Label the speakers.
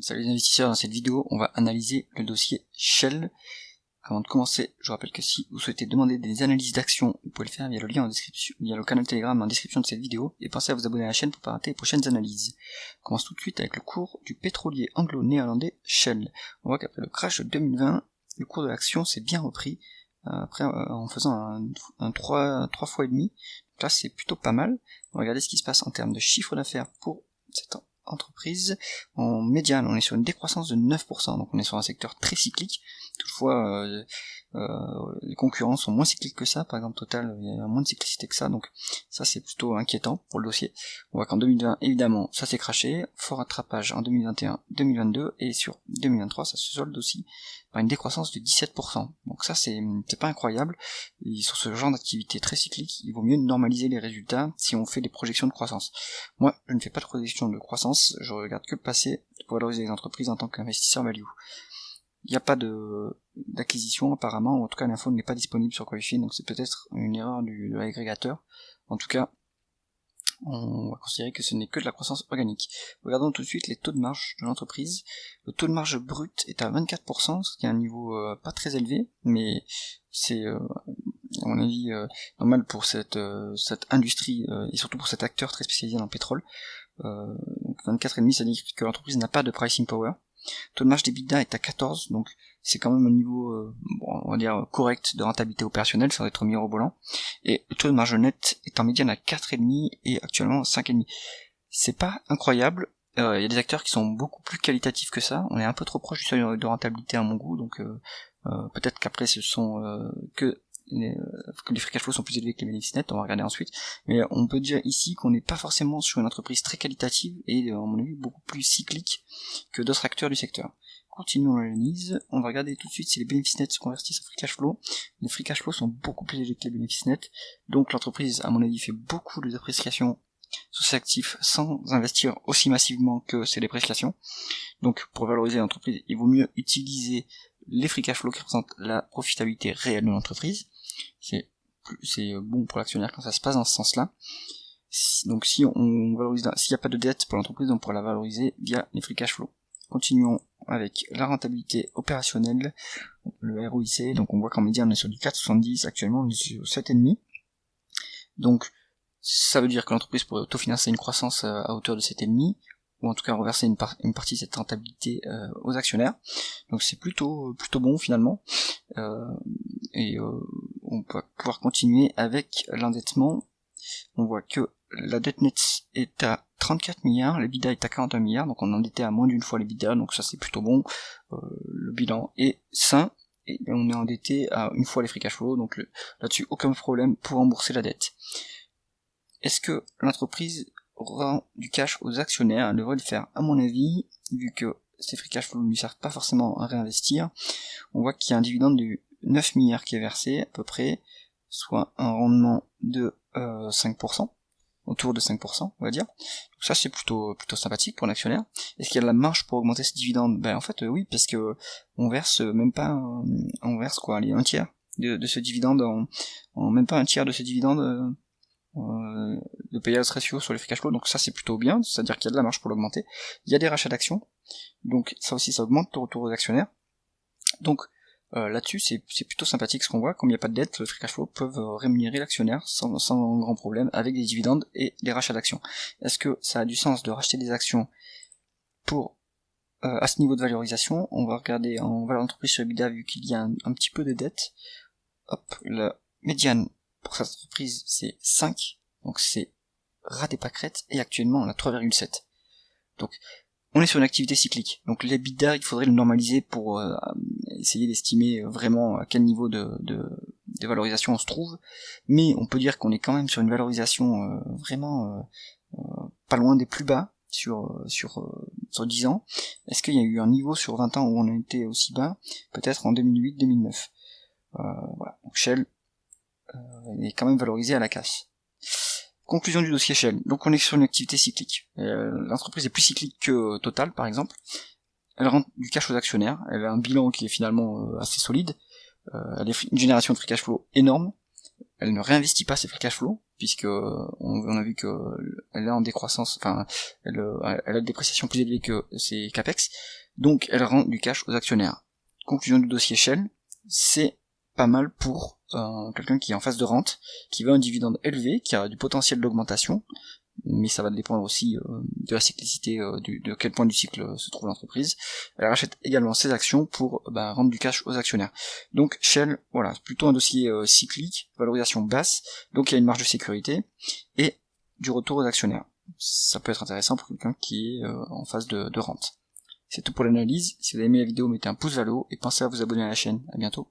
Speaker 1: Salut les investisseurs, dans cette vidéo on va analyser le dossier Shell. Avant de commencer, je rappelle que si vous souhaitez demander des analyses d'actions, vous pouvez le faire via le lien en description, via le canal Telegram en description de cette vidéo, et pensez à vous abonner à la chaîne pour ne pas rater les prochaines analyses. On commence tout de suite avec le cours du pétrolier anglo-néerlandais Shell. On voit qu'après le crash de 2020, le cours de l'action s'est bien repris, en faisant un 3 fois et demi. Donc là c'est plutôt pas mal. On va regarder ce qui se passe en termes de chiffre d'affaires pour cette entreprise. En médiane, on est sur une décroissance de 9%, donc on est sur un secteur très cyclique. Toutefois, les concurrents sont moins cycliques que ça. Par exemple, Total, il y a moins de cyclicité que ça, donc ça c'est plutôt inquiétant pour le dossier. On voit qu'en 2020, évidemment, ça s'est crashé, fort rattrapage en 2021, 2022, et sur 2023, ça se solde aussi par une décroissance de 17%. Donc ça c'est pas incroyable, et sur ce genre d'activité très cyclique, il vaut mieux normaliser les résultats si on fait des projections de croissance. Moi, je ne fais pas de projections de croissance, je regarde que le passé pour valoriser les entreprises en tant qu'investisseur value. Il n'y a pas d'acquisition apparemment, ou en tout cas l'info n'est pas disponible sur Coefin, donc c'est peut-être une erreur de l'agrégateur. En tout cas, on va considérer que ce n'est que de la croissance organique. Regardons tout de suite les taux de marge de l'entreprise. Le taux de marge brut est à 24%, ce qui est un niveau pas très élevé, mais c'est à mon avis normal pour cette industrie et surtout pour cet acteur très spécialisé dans le pétrole. Donc 24,5, ça dit que l'entreprise n'a pas de pricing power. Le taux de marge d'EBITDA est à 14, donc c'est quand même un niveau, on va dire, correct de rentabilité opérationnelle, sans être mirobolant. Et le taux de marge net est en médiane à 4,5 et actuellement 5,5. C'est pas incroyable, il y a des acteurs qui sont beaucoup plus qualitatifs que ça, on est un peu trop proche du seuil de rentabilité à mon goût, donc peut-être qu'après ce sont que les free cash flow sont plus élevés que les bénéfices nets, on va regarder ensuite, mais on peut dire ici qu'on n'est pas forcément sur une entreprise très qualitative et à mon avis beaucoup plus cyclique que d'autres acteurs du secteur. Continuons l'analyse, on va regarder tout de suite si les bénéfices nets se convertissent en free cash flow. Les free cash flow sont beaucoup plus élevés que les bénéfices nets, donc l'entreprise à mon avis fait beaucoup de dépréciation sur ses actifs sans investir aussi massivement que ses dépréciations. Donc pour valoriser l'entreprise, il vaut mieux utiliser les free cash flow qui représentent la profitabilité réelle de l'entreprise. C'est bon pour l'actionnaire quand ça se passe dans ce sens-là. Donc si on valorise, s'il n'y a pas de dette pour l'entreprise, on pourra la valoriser via les free cash flow. Continuons avec la rentabilité opérationnelle, le ROIC. Donc on voit qu'en médiane on est sur du 4,70, actuellement on est sur 7,5. Donc ça veut dire que l'entreprise pourrait autofinancer une croissance à hauteur de 7,5, ou en tout cas reverser une partie de cette rentabilité aux actionnaires. Donc c'est plutôt bon finalement. On va pouvoir continuer avec l'endettement. On voit que la dette nette est à 34 milliards, l'EBITDA est à 41 milliards, donc on est endetté à moins d'une fois l'EBITDA, donc ça c'est plutôt bon. Le bilan est sain, et on est endetté à une fois les free cash flow, donc là-dessus aucun problème pour rembourser la dette. Est-ce que l'entreprise rend du cash aux actionnaires? Elle devrait le faire à mon avis, vu que ces free cash flow ne lui servent pas forcément à réinvestir. On voit qu'il y a un dividende de 9 milliards qui est versé à peu près, soit un rendement de 5%, autour de 5% on va dire. Donc ça c'est plutôt sympathique pour l'actionnaire. Est-ce qu'il y a de la marge pour augmenter ce dividende? Ben en fait oui, parce que on verse même pas, on verse quoi, un tiers de ce dividende, même pas un tiers de ce dividende de payout ratio sur les free cash flow, donc ça c'est plutôt bien, c'est-à-dire qu'il y a de la marge pour l'augmenter. Il y a des rachats d'actions, donc ça aussi ça augmente le retour aux actionnaires. Donc là-dessus c'est plutôt sympathique ce qu'on voit, comme il n'y a pas de dette, les free cash flow peuvent rémunérer l'actionnaire sans grand problème avec des dividendes et des rachats d'actions. Est-ce que ça a du sens de racheter des actions pour à ce niveau de valorisation? On va regarder en valeur d'entreprise sur EBITDA vu qu'il y a un petit peu de dette. Hop, la médiane pour cette entreprise c'est 5, donc c'est ras des pâquerettes, et actuellement on a 3,7. Donc on est sur une activité cyclique, donc l'EBITDA il faudrait le normaliser pour essayer d'estimer vraiment à quel niveau de valorisation on se trouve, mais on peut dire qu'on est quand même sur une valorisation vraiment pas loin des plus bas sur 10 ans. Est-ce qu'il y a eu un niveau sur 20 ans où on a été aussi bas? Peut-être en 2008-2009. Voilà, donc Shell est quand même valorisé à la casse. Conclusion du dossier Shell. Donc on est sur une activité cyclique. L'entreprise est plus cyclique que Total par exemple. Elle rend du cash aux actionnaires. Elle a un bilan qui est finalement assez solide. Elle a une génération de free cash flow énorme. Elle ne réinvestit pas ses free cash flow. puisque on a vu que elle est en décroissance, enfin elle a une dépréciation plus élevée que ses capex, donc elle rend du cash aux actionnaires. Conclusion du dossier Shell, c'est pas mal pour quelqu'un qui est en phase de rente, qui veut un dividende élevé, qui a du potentiel d'augmentation, mais ça va dépendre aussi de la cyclicité, de quel point du cycle se trouve l'entreprise. Elle rachète également ses actions pour rendre du cash aux actionnaires. Donc Shell, voilà, c'est plutôt un dossier cyclique, valorisation basse, donc il y a une marge de sécurité, et du retour aux actionnaires. Ça peut être intéressant pour quelqu'un qui est en phase de rente. C'est tout pour l'analyse. Si vous avez aimé la vidéo, mettez un pouce vers le haut et pensez à vous abonner à la chaîne. À bientôt.